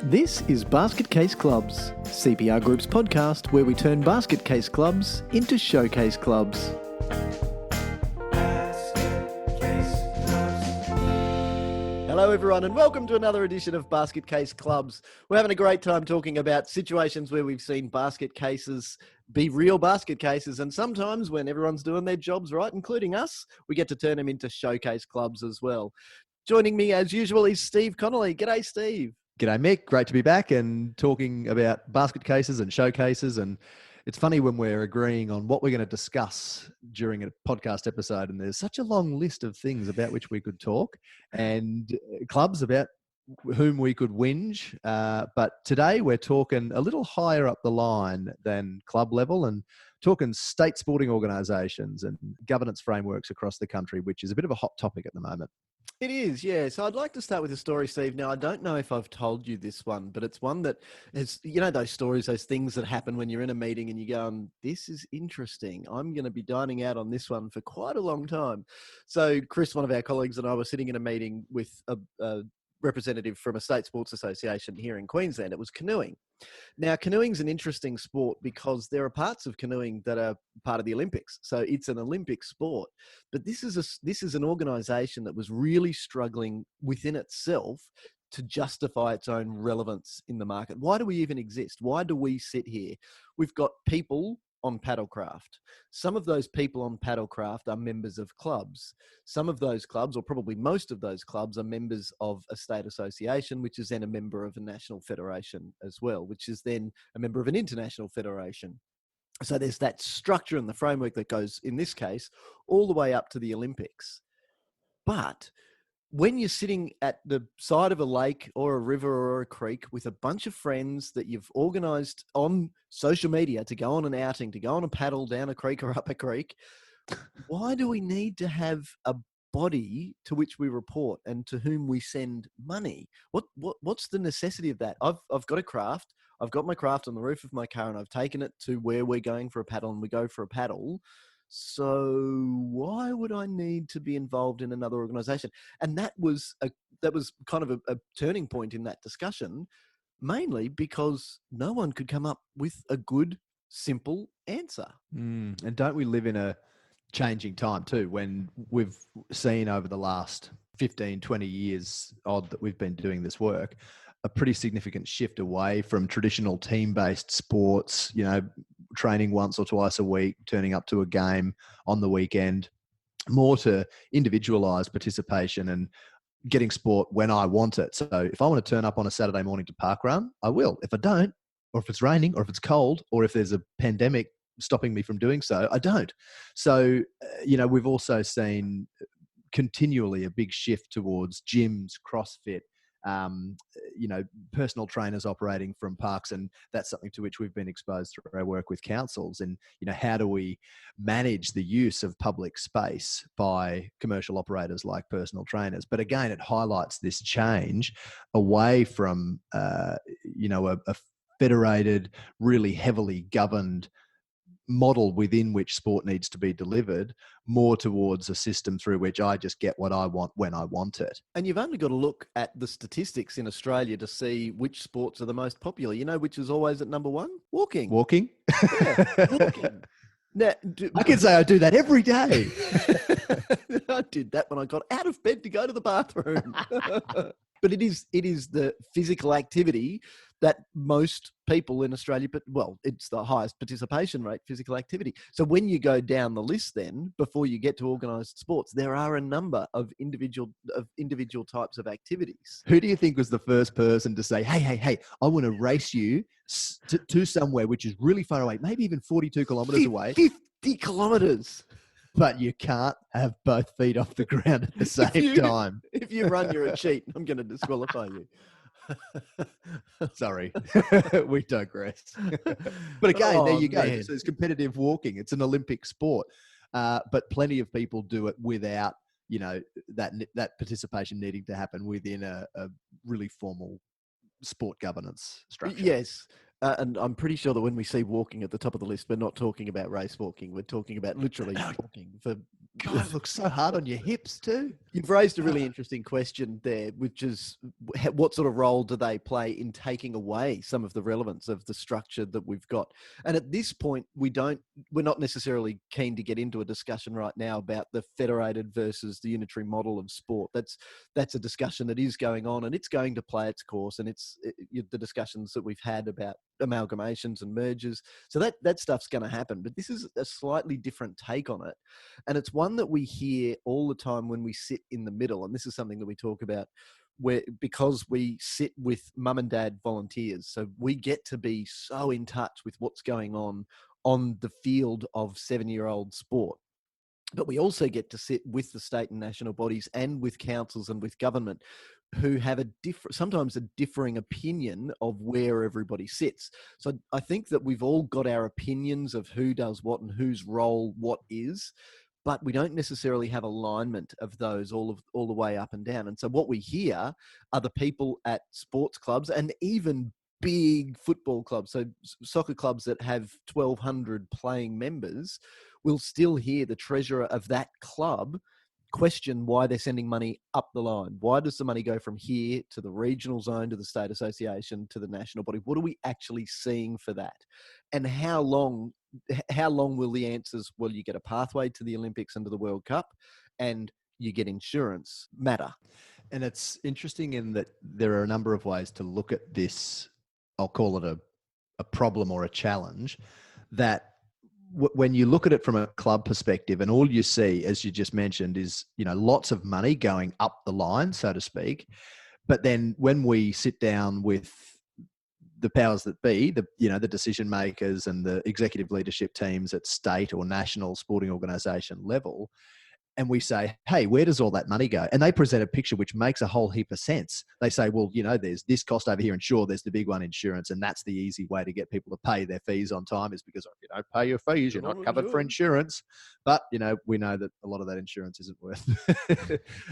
This is Basket Case Clubs, CPR Group's podcast where we turn basket case clubs into showcase clubs. Hello everyone and welcome to another edition of Basket Case Clubs. We're having a great time talking about situations where we've seen basket cases be real basket cases, and sometimes when everyone's doing their jobs right, including us, we get to turn them into showcase clubs as well. Joining me as usual is Steve Connolly. G'day Steve. G'day, Mick. Great to be back and talking about basket cases and showcases. And it's funny when we're agreeing on what we're going to discuss during a podcast episode, and there's such a long list of things about which we could talk and clubs about whom we could whinge. But today we're talking a little higher up the line than club level and talking state sporting organisations and governance frameworks across the country, which is a bit of a hot topic at the moment. It is, yeah. So I'd like to start with a story, Steve. Now, I don't know if I've told you this one, but it's one that is, you know, those stories, those things that happen when you're in a meeting and you go, this is interesting. I'm going to be dining out on this one for quite a long time. So Chris, one of our colleagues, and I were sitting in a meeting with a representative from a state sports association here in Queensland. It was canoeing. Now, canoeing's an interesting sport because there are parts of canoeing that are part of the Olympics. So it's an Olympic sport. But this is an organisation that was really struggling within itself to justify its own relevance in the market. Why do we even exist? Why do we sit here? We've got people on paddlecraft. Some of those people on paddlecraft are members of clubs. Some of those clubs, or probably most of those clubs, are members of a state association, which is then a member of a national federation as well, which is then a member of an international federation. So there's that structure and the framework that goes, in this case, all the way up to the Olympics. But when you're sitting at the side of a lake or a river or a creek with a bunch of friends that you've organised on social media to go on an outing, to go on a paddle down a creek or up a creek, why do we need to have a body to which we report and to whom we send money? What's the necessity of that? I've got a craft. I've got my craft on the roof of my car and I've taken it to where we're going for a paddle and we go for a paddle. So why would I need to be involved in another organisation? And that was kind of a turning point in that discussion, mainly because no one could come up with a good, simple answer. And don't we live in a changing time too, when we've seen over the last 15, 20 years odd that we've been doing this work, a pretty significant shift away from traditional team-based sports, you know, training once or twice a week, turning up to a game on the weekend, more to individualized participation and getting sport when I want it. So if I want to turn up on a Saturday morning to parkrun, I will. If I don't, or if it's raining, or if it's cold, or if there's a pandemic stopping me from doing so, I don't. So, you know, we've also seen continually a big shift towards gyms, CrossFit, you know, personal trainers operating from parks, and that's something to which we've been exposed through our work with councils. And, you know, how do we manage the use of public space by commercial operators like personal trainers? But again, it highlights this change away from, you know, a federated, really heavily governed model within which sport needs to be delivered, more towards a system through which I just get what I want when I want it. And you've only got to look at the statistics in Australia to see which sports are the most popular. You know which is always at number one? Walking. Walking? Yeah, walking. Now, I can say I do that every day. I did that when I got out of bed to go to the bathroom. But it is the physical activity that most people in Australia, but well, it's the highest participation rate, physical activity. So when you go down the list then, before you get to organised sports, there are a number of individual types of activities. Who do you think was the first person to say, hey, I want to race you to somewhere which is really far away, maybe even 42 kilometres away? 50 kilometres. But you can't have both feet off the ground at the same time. If you run, you're a cheat. I'm going to disqualify you. Sorry, we digress. But again, there you go. Man. So it's competitive walking. It's an Olympic sport, but plenty of people do it without, you know, that participation needing to happen within a really formal sport governance structure. Yes. And I'm pretty sure that when we see walking at the top of the list, we're not talking about race walking. We're talking about literally walking for God, it looks so hard on your hips too. You've raised a really interesting question there, which is what sort of role do they play in taking away some of the relevance of the structure that we've got? And at this point, we're not necessarily keen to get into a discussion right now about the federated versus the unitary model of sport. That's a discussion that is going on, and it's going to play its course. And it's the discussions that we've had about amalgamations and mergers. So that stuff's going to happen. But this is a slightly different take on it. And it's one that we hear all the time when we sit in the middle. And this is something that we talk about because we sit with mum and dad volunteers. So we get to be so in touch with what's going on the field of 7-year-old sport. But we also get to sit with the state and national bodies and with councils and with government who have sometimes a differing opinion of where everybody sits. So I think that we've all got our opinions of who does what and whose role what is, but we don't necessarily have alignment of those all the way up and down. And so what we hear are the people at sports clubs and even big football clubs, so soccer clubs that have 1,200 playing members, will still hear the treasurer of that club question why they're sending money up the line. Why does the money go from here to the regional zone, to the state association, to the national body? What are we actually seeing for that? And how long will the answers, well, you get a pathway to the Olympics and to the World Cup, and you get insurance, matter? And it's interesting in that there are a number of ways to look at this. I'll call it a problem or a challenge that when you look at it from a club perspective, and all you see, as you just mentioned, is, lots of money going up the line, so to speak. But then when we sit down with the powers that be, the decision makers and the executive leadership teams at state or national sporting organisation level, and we say, hey, where does all that money go? And they present a picture which makes a whole heap of sense. They say, well, there's this cost over here, and sure, there's the big one, insurance, and that's the easy way to get people to pay their fees on time, is because if you don't pay your fees, you're not covered for insurance. But, we know that a lot of that insurance isn't worth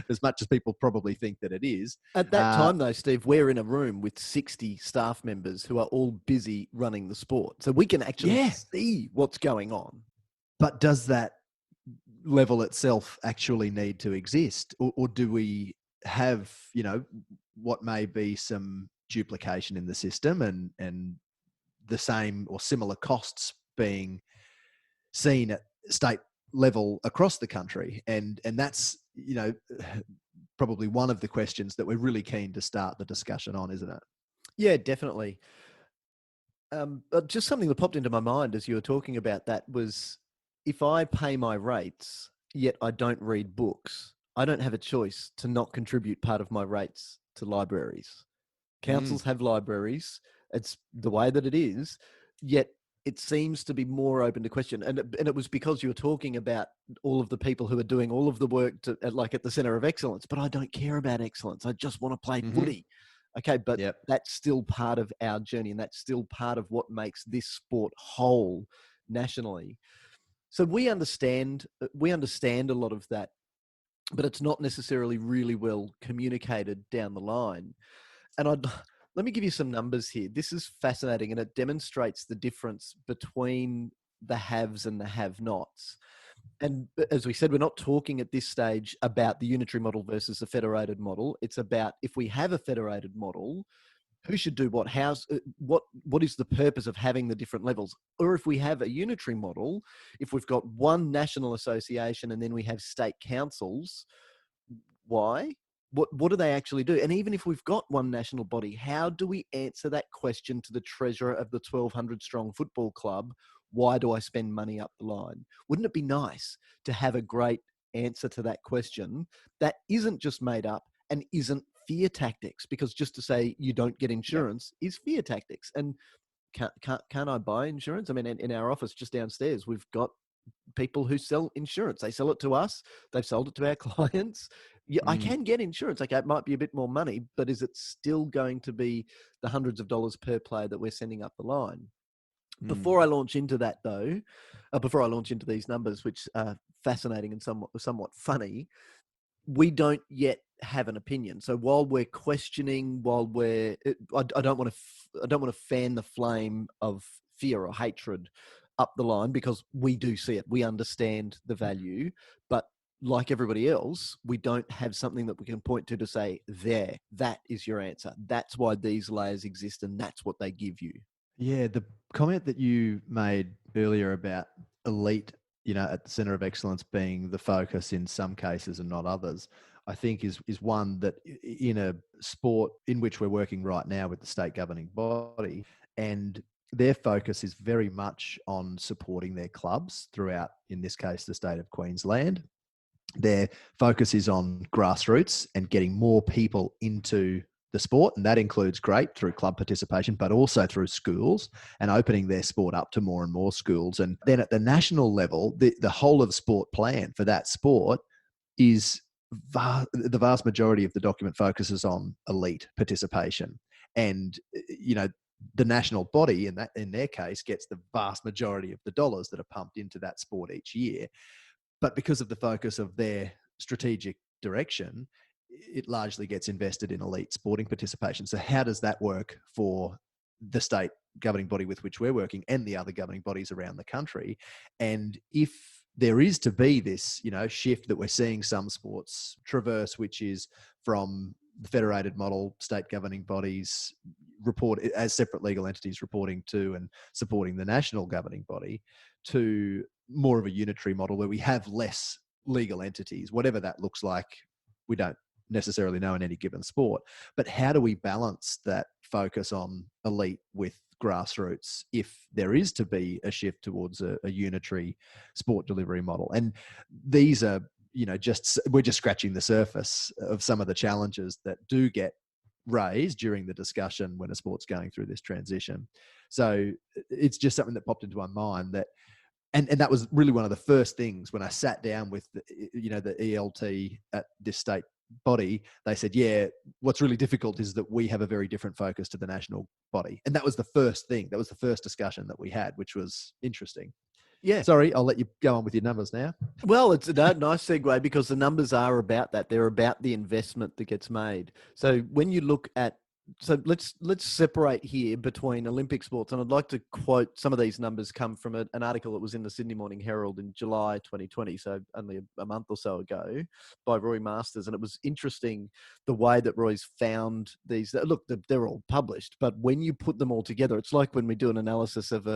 as much as people probably think that it is. At that time, though, Steve, we're in a room with 60 staff members who are all busy running the sport. So we can actually see what's going on. But does that level itself actually need to exist, or do we have what may be some duplication in the system and the same or similar costs being seen at state level across the country? And that's probably one of the questions that we're really keen to start the discussion on, isn't it? Yeah, definitely. Just something that popped into my mind as you were talking about that was, if I pay my rates, yet I don't read books, I don't have a choice to not contribute part of my rates to libraries. Councils have libraries. It's the way that it is, yet it seems to be more open to question. And it was because you were talking about all of the people who are doing all of the work at the center of excellence, but I don't care about excellence. I just want to play footy. Okay, but that's still part of our journey, and that's still part of what makes this sport whole nationally. So we understand a lot of that, but it's not necessarily really well communicated down the line. And let me give you some numbers here. This is fascinating, and it demonstrates the difference between the haves and the have-nots. And as we said, we're not talking at this stage about the unitary model versus the federated model. It's about, if we have a federated model, who should do what, what is the purpose of having the different levels? Or if we have a unitary model, if we've got one national association and then we have state councils, why? What do they actually do? And even if we've got one national body, how do we answer that question to the treasurer of the 1,200 strong football club? Why do I spend money up the line? Wouldn't it be nice to have a great answer to that question that isn't just made up and isn't fear tactics? Because just to say you don't get insurance is fear tactics. And can't I buy insurance? I mean, in our office just downstairs, we've got people who sell insurance. They sell it to us. They've sold it to our clients. Yeah, I can get insurance. Okay, it might be a bit more money, but is it still going to be the hundreds of dollars per player that we're sending up the line? Before I launch into that, though, before I launch into these numbers, which are fascinating and somewhat funny, we don't yet have an opinion. So while we're questioning, I don't want to fan the flame of fear or hatred up the line, because we do see it. We understand the value, but like everybody else, we don't have something that we can point to say, there, that is your answer. That's why these layers exist, and that's what they give you. Yeah, the comment that you made earlier about elite, at the center of excellence being the focus in some cases and not others, I think is one that in a sport in which we're working right now with the state governing body, and their focus is very much on supporting their clubs throughout, in this case, the state of Queensland. Their focus is on grassroots and getting more people into the sport, and that includes great through club participation, but also through schools and opening their sport up to more and more schools. And then at the national level, the whole of sport plan for that sport is the vast majority of the document focuses on elite participation. And the national body in their case gets the vast majority of the dollars that are pumped into that sport each year. But because of the focus of their strategic direction, it largely gets invested in elite sporting participation. So how does that work for the state governing body with which we're working and the other governing bodies around the country? And if there is to be this, shift that we're seeing some sports traverse, which is from the federated model, state governing bodies report as separate legal entities reporting to and supporting the national governing body, to more of a unitary model where we have less legal entities, whatever that looks like, we don't necessarily know in any given sport. But how do we balance that focus on elite with grassroots if there is to be a shift towards a unitary sport delivery model? And these are, we're just scratching the surface of some of the challenges that do get raised during the discussion when a sport's going through this transition. So it's just something that popped into my mind that, and that was really one of the first things when I sat down with the ELT at this state body. They said, yeah, what's really difficult is that we have a very different focus to the national body. And that was the first thing. That was the first discussion that we had, which was interesting. Yeah. Sorry, I'll let you go on with your numbers now. Well, it's a nice segue because the numbers are about that. They're about the investment that gets made. So when you look at, so let's separate here between Olympic sports. And I'd like to quote some of these numbers come from an article that was in the Sydney Morning Herald in July 2020, so only a month or so ago, by Roy Masters. And it was interesting the way that Roy's found these. Look, they're all published, but when you put them all together, it's like when we do an analysis of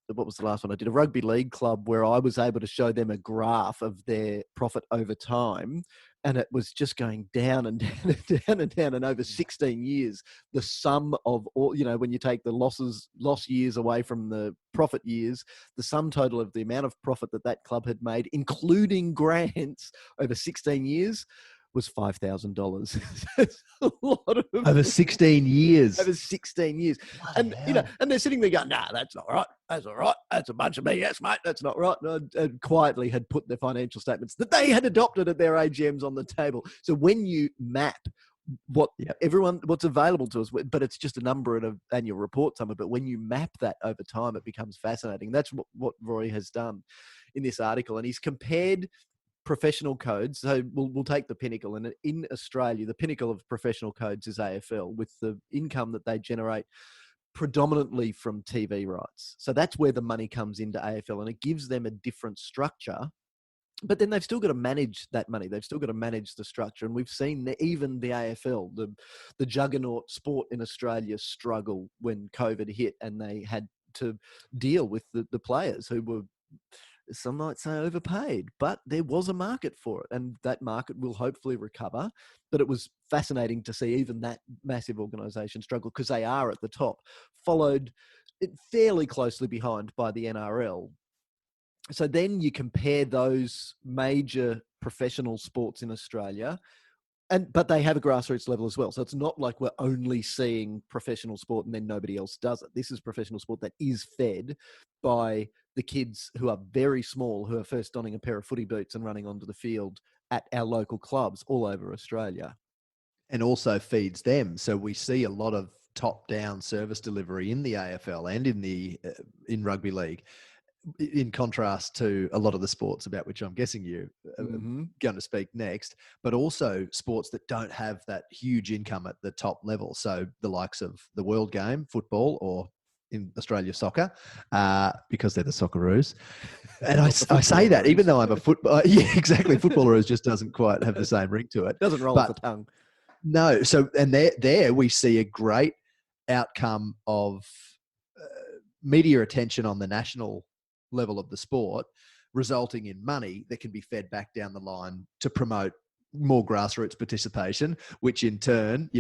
what was the last one I did? A rugby league club where I was able to show them a graph of their profit over time. And it was just going down and down and down and down. And over 16 years, the sum of all, when you take the loss years away from the profit years, the sum total of the amount of profit that club had made, including grants over 16 years, was $5,000. It's a lot of over 16 years. Over 16 years. And and they're sitting there going, nah, that's not right. That's all right. That's a bunch of BS, mate. That's not right. And quietly had put their financial statements that they had adopted at their AGMs on the table. So when you map what's available to us, but it's just a number in an annual report somewhere. But when you map that over time, it becomes fascinating. That's what Roy has done in this article. And he's compared professional codes. So we'll take the pinnacle. And in Australia, the pinnacle of professional codes is AFL, with the income that they generate predominantly from TV rights. So that's where the money comes into AFL, and it gives them a different structure. But then they've still got to manage that money. They've still got to manage the structure. And we've seen even the AFL, the juggernaut sport in Australia, struggle when COVID hit, and they had to deal with the players who were, some might say, overpaid, but there was a market for it, and that market will hopefully recover. But it was fascinating to see even that massive organisation struggle, because they are at the top, followed fairly closely behind by the NRL. So then you compare those major professional sports in Australia, but they have a grassroots level as well. So it's not like we're only seeing professional sport and then nobody else does it. This is professional sport that is fed by the kids who are very small, who are first donning a pair of footy boots and running onto the field at our local clubs all over Australia. And also feeds them. So we see a lot of top-down service delivery in the AFL and in rugby league, in contrast to a lot of the sports about which I'm guessing you are going to speak next, but also sports that don't have that huge income at the top level. So the likes of the world game, football, or in Australia soccer because they're the Socceroos. And I Not the say that even footballeroos. though I'm a football, yeah, exactly. Footballeroos just doesn't quite have the same ring to it. Doesn't roll off the But tongue. no, so and there we see a great outcome of media attention on the national level of the sport, resulting in money that can be fed back down the line to promote more grassroots participation, which in turn,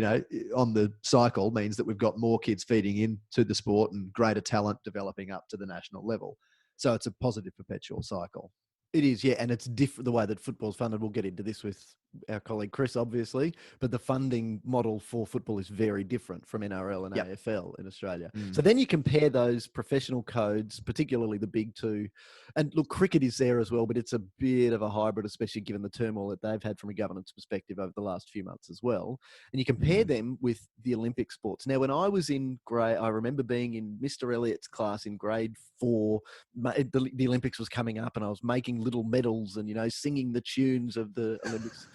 on the cycle means that we've got more kids feeding into the sport and greater talent developing up to the national level. So it's a positive perpetual cycle. It is, yeah, and it's different the way that football's funded. We'll get into this with our colleague Chris, obviously, but the funding model for football is very different from NRL and AFL in Australia. So then you compare those professional codes, particularly the big two, and look, cricket is there as well, but it's a bit of a hybrid, especially given the turmoil that they've had from a governance perspective over the last few months as well. And you compare them with the Olympic sports. Now, when I was in grade, I remember being in Mr. Elliott's class in grade 4. The Olympics was coming up, and I was making little medals and singing the tunes of the Olympics.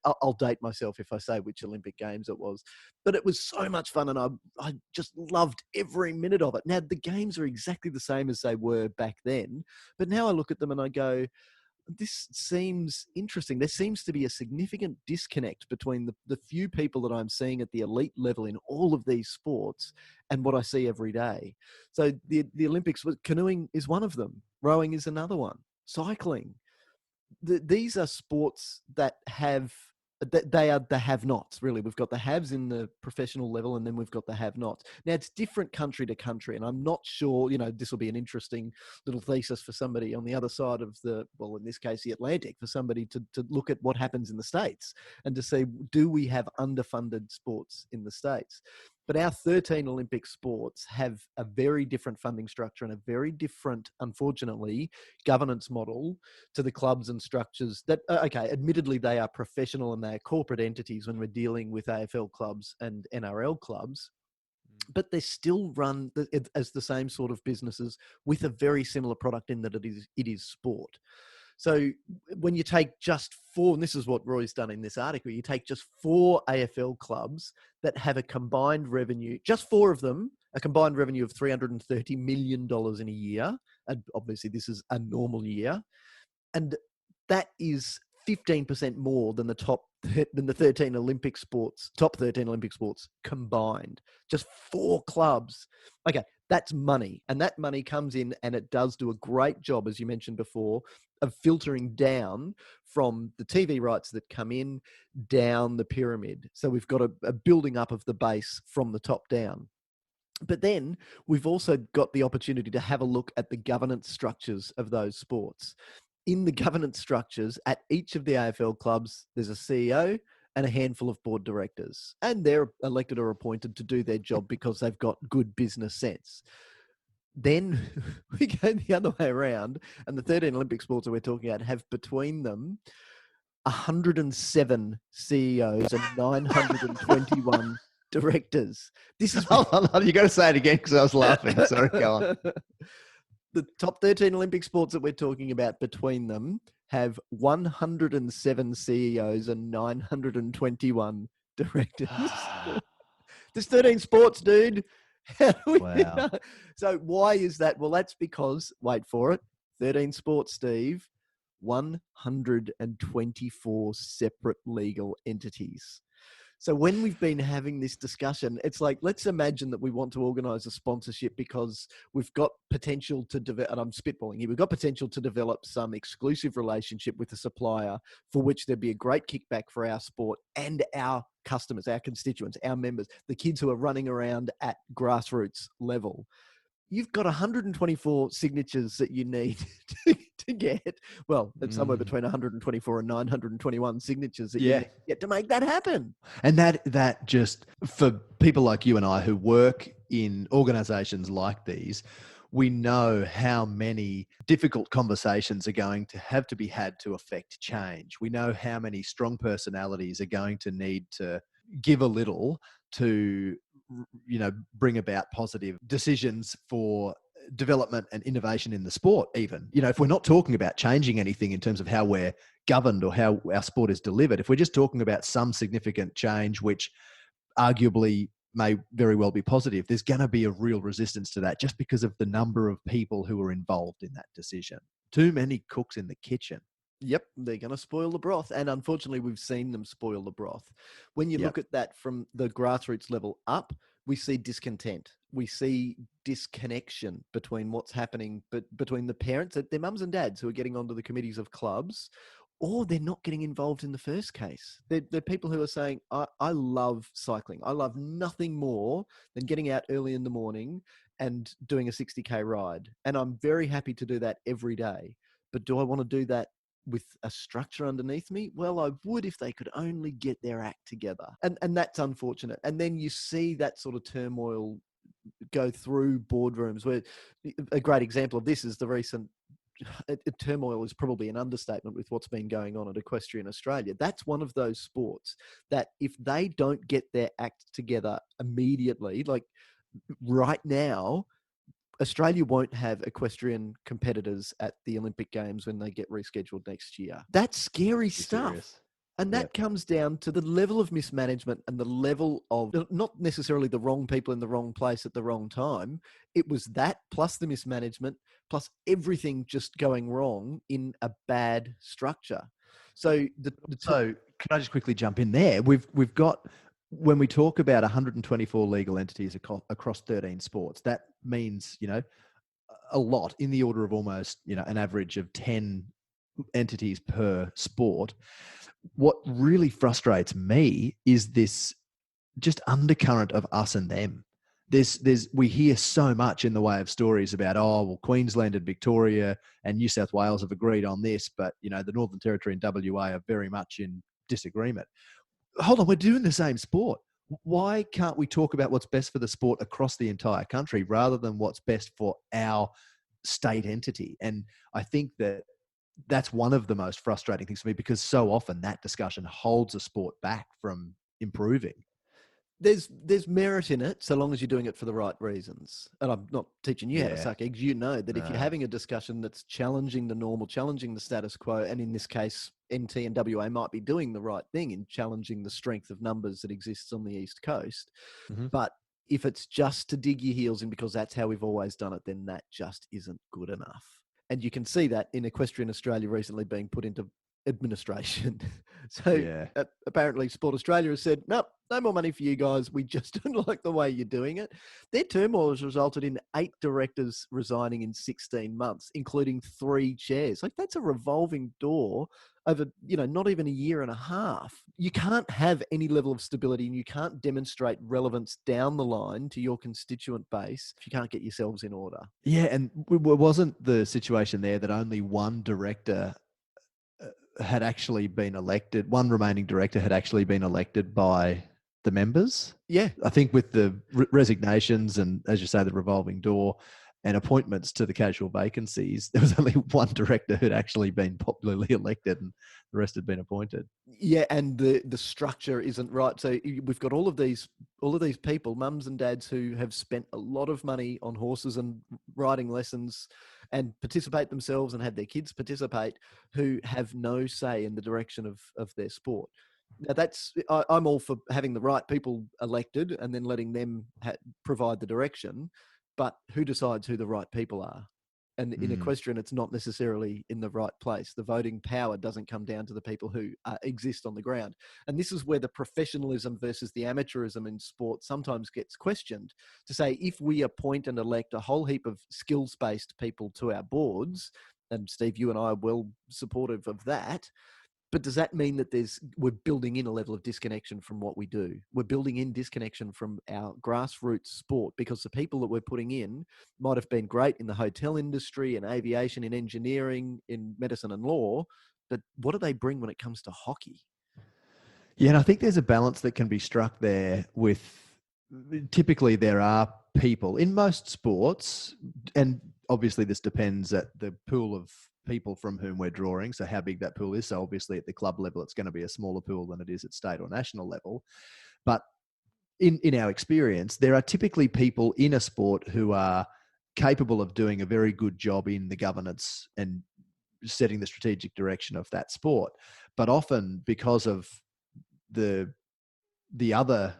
I'll date myself if I say which Olympic Games it was, but it was so much fun, and I just loved every minute of it. Now the games are exactly the same as they were back then, but now I look at them and I go, this seems interesting. There seems to be a significant disconnect between the few people that I'm seeing at the elite level in all of these sports and what I see every day. So the Olympics, canoeing is one of them. Rowing is another one. Cycling. These are sports that they are the have-nots, really. We've got the haves in the professional level, and then we've got the have-nots. Now, it's different country to country, and I'm not sure, this will be an interesting little thesis for somebody on the other side of in this case, the Atlantic, for somebody to look at what happens in the States and to say, do we have underfunded sports in the States? But our 13 Olympic sports have a very different funding structure and a very different, unfortunately, governance model to the clubs and structures that, admittedly, they are professional and they are corporate entities when we're dealing with AFL clubs and NRL clubs, but they're still run as the same sort of businesses with a very similar product in that it is sport. So when you take just 4, and this is what Roy's done in this article, you take just 4 AFL clubs that have a combined revenue, just 4 of them, a combined revenue of $330 million in a year. And obviously this is a normal year. And that is 15% more than the top 13 Olympic sports combined. Just 4 clubs. Okay, that's money. And that money comes in and it does do a great job, as you mentioned before, of filtering down from the TV rights that come in down the pyramid. So we've got a building up of the base from the top down. But then we've also got the opportunity to have a look at the governance structures of those sports. In the governance structures at each of the AFL clubs, there's a CEO and a handful of board directors, and they're elected or appointed to do their job because they've got good business sense. Then we go the other way around, and the 13 Olympic sports that we're talking about have between them 107 CEOs and 921 directors. This is Hold on, you got to say it again because I was laughing. Sorry, go on. The top 13 Olympic sports that we're talking about between them have 107 CEOs and 921 directors. There's 13 sports, dude. Wow. So why is that? Well, that's because, wait for it, 13 sports, Steve, 124 separate legal entities. So when we've been having this discussion, it's like, let's imagine that we want to organize a sponsorship because we've got potential to develop, and I'm spitballing here, we've got potential to develop some exclusive relationship with a supplier for which there'd be a great kickback for our sport and our customers, our constituents, our members, the kids who are running around at grassroots level. You've got 124 signatures that you need to get. Well, it's somewhere between 124 and 921 signatures that you need to get to make that happen. And that just, for people like you and I who work in organizations like these, we know how many difficult conversations are going to have to be had to affect change. We know how many strong personalities are going to need to give a little to, bring about positive decisions for development and innovation in the sport. Even, if we're not talking about changing anything in terms of how we're governed or how our sport is delivered, if we're just talking about some significant change, which arguably may very well be positive, there's going to be a real resistance to that just because of the number of people who are involved in that decision. Too many cooks in the kitchen. Yep, they're going to spoil the broth. And unfortunately, we've seen them spoil the broth. When you Yep. look at that from the grassroots level up, we see discontent. We see disconnection between what's happening, but between the parents, their mums and dads who are getting onto the committees of clubs, or they're not getting involved in the first case. They're people who are saying, I love cycling. I love nothing more than getting out early in the morning and doing a 60K ride. And I'm very happy to do that every day. But do I want to do that with a structure underneath me? Well, I would if they could only get their act together. And that's unfortunate. And then you see that sort of turmoil go through boardrooms, where a great example of this is the recent turmoil is probably an understatement with what's been going on at Equestrian Australia. That's one of those sports that if they don't get their act together immediately, like right now, Australia won't have equestrian competitors at the Olympic Games when they get rescheduled next year. That's scary Be stuff. serious. And Yep. that comes down to the level of mismanagement and the level of not necessarily the wrong people in the wrong place at the wrong time. It was that plus the mismanagement plus everything just going wrong in a bad structure. So So can I just quickly jump in there? We've got, when we talk about 124 legal entities across 13 sports, that means, a lot, in the order of almost, an average of 10 entities per sport. What really frustrates me is this just undercurrent of us and them. We hear so much in the way of stories about, oh, well, Queensland and Victoria and New South Wales have agreed on this, but the Northern Territory and WA are very much in disagreement. Hold on, we're doing the same sport. Why can't we talk about what's best for the sport across the entire country rather than what's best for our state entity? And I think that's one of the most frustrating things for me, because so often that discussion holds a sport back from improving. there's merit in it so long as you're doing it for the right reasons. And I'm not teaching you how to Yeah. suck eggs. You know that if you're No. having a discussion that's challenging the normal, challenging the status quo, and in this case, NT and WA might be doing the right thing in challenging the strength of numbers that exists on the East Coast. Mm-hmm. But if it's just to dig your heels in because that's how we've always done it, then that just isn't good enough. And you can see that in Equestrian Australia recently being put into administration. So Yeah. apparently Sport Australia has said, nope, no more money for you guys. We just don't like the way you're doing it. Their turmoil has resulted in 8 directors resigning in 16 months, including 3 chairs. Like, that's a revolving door over, not even a year and a half. You can't have any level of stability and you can't demonstrate relevance down the line to your constituent base if you can't get yourselves in order. Yeah. And wasn't the situation there that only one director had actually been elected, one remaining director had actually been elected by the members? Yeah. I think with the resignations and, as you say, the revolving door and appointments to the casual vacancies, there was only one director who'd actually been popularly elected and the rest had been appointed. Yeah, and the structure isn't right. So we've got all of these people, mums and dads, who have spent a lot of money on horses and riding lessons and participate themselves and have their kids participate, who have no say in the direction of their sport. Now, I'm all for having the right people elected and then letting them provide the direction, but who decides who the right people are? And in equestrian, it's not necessarily in the right place. The voting power doesn't come down to the people who exist on the ground. And this is where the professionalism versus the amateurism in sport sometimes gets questioned. To say, if we appoint and elect a whole heap of skills-based people to our boards, and Steve, you and I are well supportive of that, but does that mean that we're building in a level of disconnection from what we do? We're building in disconnection from our grassroots sport, because the people that we're putting in might have been great in the hotel industry, in aviation, in engineering, in medicine and law, but what do they bring when it comes to hockey? Yeah, and I think there's a balance that can be struck there with, typically there are people in most sports, and obviously this depends at the pool of people from whom we're drawing, so how big that pool is. So obviously at the club level, it's going to be a smaller pool than it is at state or national level. But in our experience, there are typically people in a sport who are capable of doing a very good job in the governance and setting the strategic direction of that sport. But often, because of the other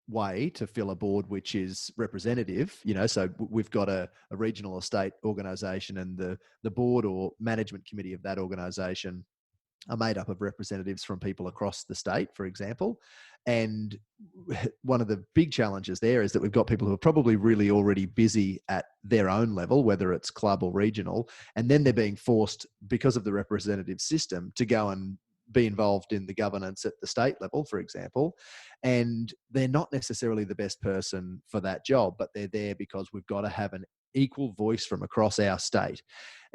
way to fill a board which is representative. So we've got a regional estate organisation, and the board or management committee of that organisation are made up of representatives from people across the state, for example. And one of the big challenges there is that we've got people who are probably really already busy at their own level, whether it's club or regional, and then they're being forced, because of the representative system, to go and be involved in the governance at the state level, for example. And they're not necessarily the best person for that job, but they're there because we've got to have an equal voice from across our state.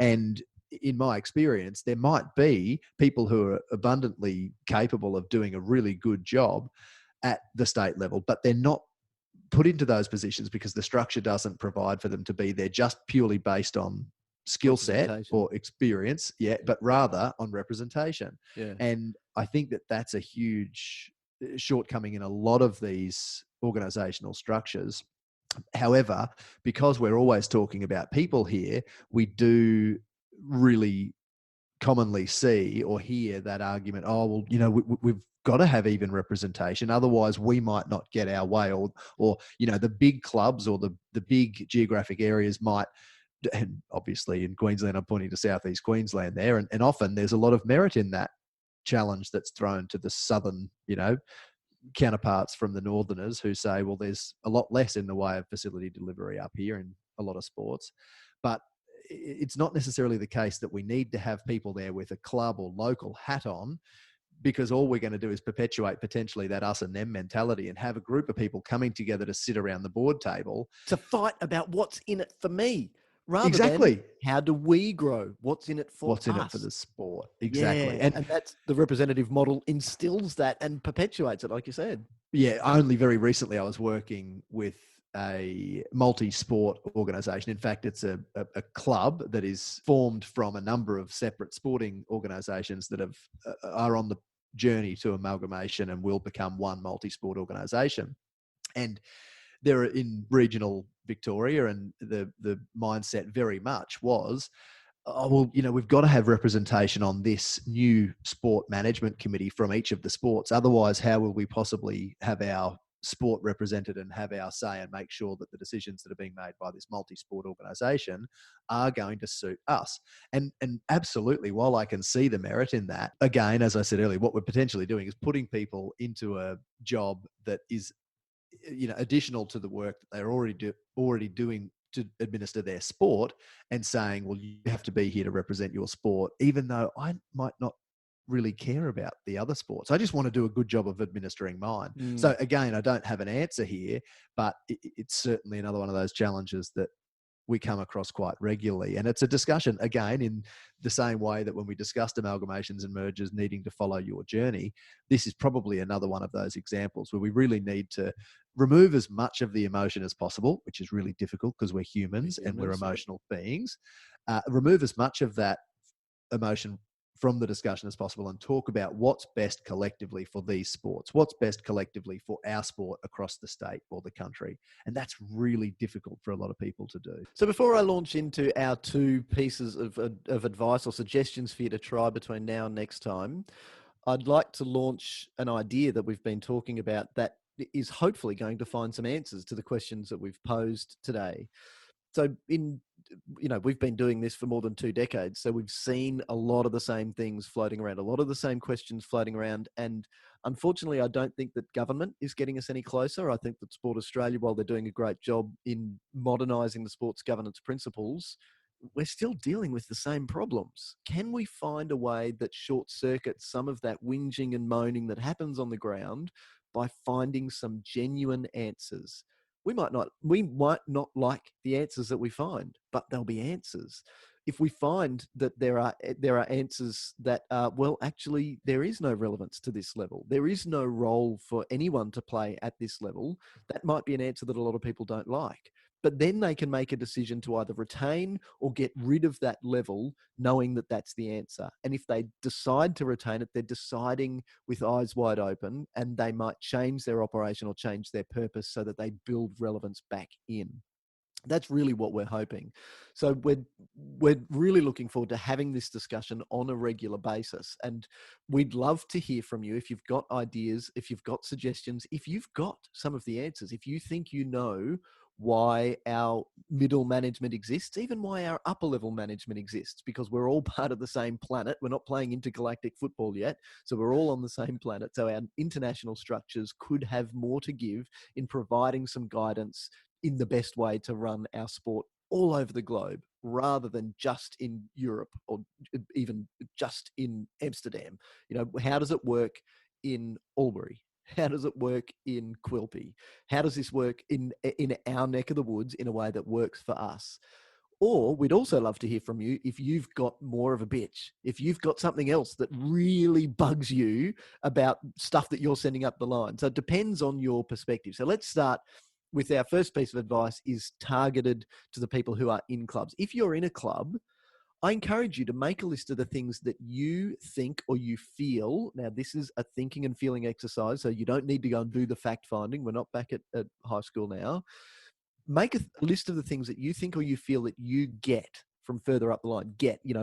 And in my experience, there might be people who are abundantly capable of doing a really good job at the state level, but they're not put into those positions because the structure doesn't provide for them to be there just purely based on skill set or experience, but rather on representation. Yeah. And I think that that's a huge shortcoming in a lot of these organizational structures. However, because we're always talking about people here, we do really commonly see or hear that argument, oh, well, we've got to have even representation, otherwise we might not get our way, or the big clubs or the big geographic areas might. And obviously in Queensland, I'm pointing to southeast Queensland there, and often there's a lot of merit in that challenge that's thrown to the southern counterparts from the northerners, who say, well, there's a lot less in the way of facility delivery up here in a lot of sports. But it's not necessarily the case that we need to have people there with a club or local hat on, because all we're going to do is perpetuate potentially that us and them mentality, and have a group of people coming together to sit around the board table to fight about what's in it for me, rather than how do we grow? What's in it for us? What's in it for the sport? Exactly. Yeah, and that's the representative model instills that and perpetuates it, like you said. Yeah, only very recently I was working with a multi-sport organization. In fact, it's a club that is formed from a number of separate sporting organizations that are on the journey to amalgamation and will become one multi-sport organization. And they're in regional Victoria, and the mindset very much was, oh, well, we've got to have representation on this new sport management committee from each of the sports. Otherwise, how will we possibly have our sport represented and have our say and make sure that the decisions that are being made by this multi-sport organisation are going to suit us? And absolutely, while I can see the merit in that, again, as I said earlier, what we're potentially doing is putting people into a job that is additional to the work that they're already doing to administer their sport, and saying, well, you have to be here to represent your sport, even though I might not really care about the other sports. I just want to do a good job of administering mine. So again, I don't have an answer here, but it's certainly another one of those challenges that we come across quite regularly. And it's a discussion, again, in the same way that when we discussed amalgamations and mergers needing to follow your journey, this is probably another one of those examples where we really need to remove as much of the emotion as possible, which is really difficult because we're humans and we're emotional beings. Remove as much of that emotion from the discussion as possible, and talk about what's best collectively for these sports, what's best collectively for our sport across the state or the country. And that's really difficult for a lot of people to do. So before I launch into our two pieces of advice or suggestions for you to try between now and next time, I'd like to launch an idea that we've been talking about that is hopefully going to find some answers to the questions that we've posed today. So we've been doing this for more than 2 decades. So we've seen a lot of the same things floating around, a lot of the same questions floating around. And unfortunately, I don't think that government is getting us any closer. I think that Sport Australia, while they're doing a great job in modernising the sports governance principles, we're still dealing with the same problems. Can we find a way that short circuits some of that whinging and moaning that happens on the ground by finding some genuine answers? We might not like the answers that we find, but there'll be answers. If we find that there are answers that actually there is no relevance to this level, there is no role for anyone to play at this level, that might be an answer that a lot of people don't like. But then they can make a decision to either retain or get rid of that level, knowing that that's the answer. And if they decide to retain it, they're deciding with eyes wide open, and they might change their operation or change their purpose so that they build relevance back in. That's really what we're hoping. So we're really looking forward to having this discussion on a regular basis. And we'd love to hear from you if you've got ideas, if you've got suggestions, if you've got some of the answers, if you think you know why our middle management exists, even why our upper level management exists, because we're all part of the same planet. We're not playing intergalactic football yet, so we're all on the same planet. So our international structures could have more to give in providing some guidance in the best way to run our sport all over the globe, rather than just in Europe or even just in Amsterdam. How does it work in Albury? How does it work in Quilpie? How does this work in our neck of the woods in a way that works for us? Or we'd also love to hear from you if you've got more of a bitch, if you've got something else that really bugs you about stuff that you're sending up the line. So it depends on your perspective. So let's start with our first piece of advice, is targeted to the people who are in clubs. If you're in a club, I encourage you to make a list of the things that you think or you feel. Now, this is a thinking and feeling exercise, so you don't need to go and do the fact finding. We're not back at high school now. Make a list of the things that you think or you feel that you get from further up the line.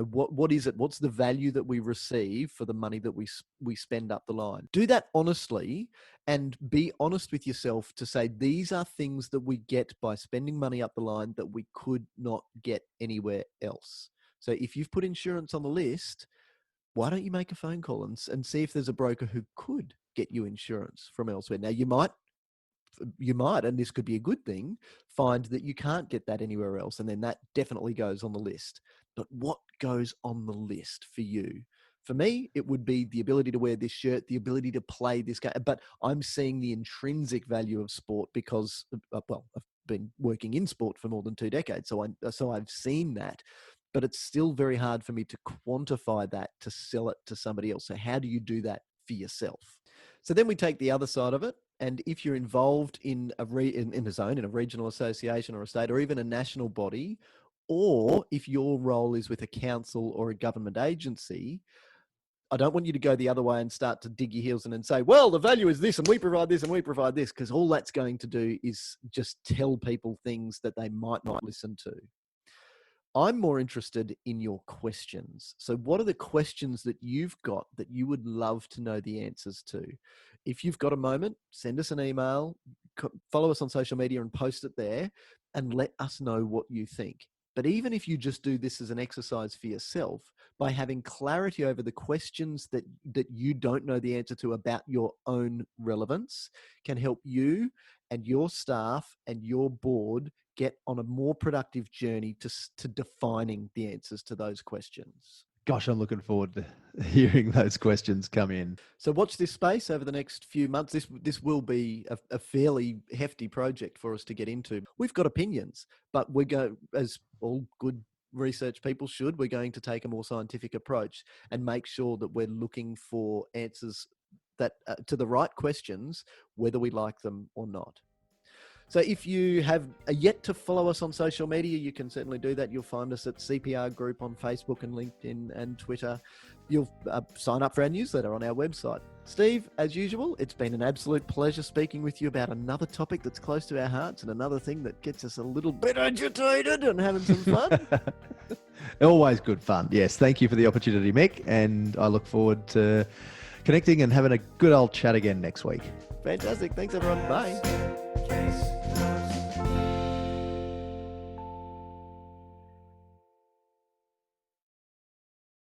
What is it? What's the value that we receive for the money that we spend up the line? Do that honestly, and be honest with yourself to say, these are things that we get by spending money up the line that we could not get anywhere else. So if you've put insurance on the list, why don't you make a phone call and see if there's a broker who could get you insurance from elsewhere? Now, you might, and this could be a good thing, find that you can't get that anywhere else. And then that definitely goes on the list. But what goes on the list for you? For me, it would be the ability to wear this shirt, the ability to play this game. But I'm seeing the intrinsic value of sport because, I've been working in sport for more than 2 decades. So I've seen that. But it's still very hard for me to quantify that, to sell it to somebody else. So how do you do that for yourself? So then we take the other side of it. And if you're involved in in a zone, in a regional association or a state or even a national body, or if your role is with a council or a government agency, I don't want you to go the other way and start to dig your heels in and say, well, the value is this and we provide this and we provide this, because all that's going to do is just tell people things that they might not listen to. I'm more interested in your questions. So what are the questions that you've got that you would love to know the answers to? If you've got a moment, send us an email, follow us on social media and post it there, and let us know what you think. But even if you just do this as an exercise for yourself, by having clarity over the questions that you don't know the answer to about your own relevance, can help you and your staff and your board get on a more productive journey to defining the answers to those questions. Gosh, I'm looking forward to hearing those questions come in. So watch this space over the next few months. This will be a fairly hefty project for us to get into. We've got opinions, but as all good research people should, we're going to take a more scientific approach and make sure that we're looking for answers that to the right questions, whether we like them or not. So if you have yet to follow us on social media, you can certainly do that. You'll find us at CPR Group on Facebook and LinkedIn and Twitter. You'll sign up for our newsletter on our website. Steve, as usual, it's been an absolute pleasure speaking with you about another topic that's close to our hearts and another thing that gets us a little bit agitated and having some fun. Always good fun. Yes, thank you for the opportunity, Mick, and I look forward to connecting and having a good old chat again next week. Fantastic. Thanks, everyone. Bye.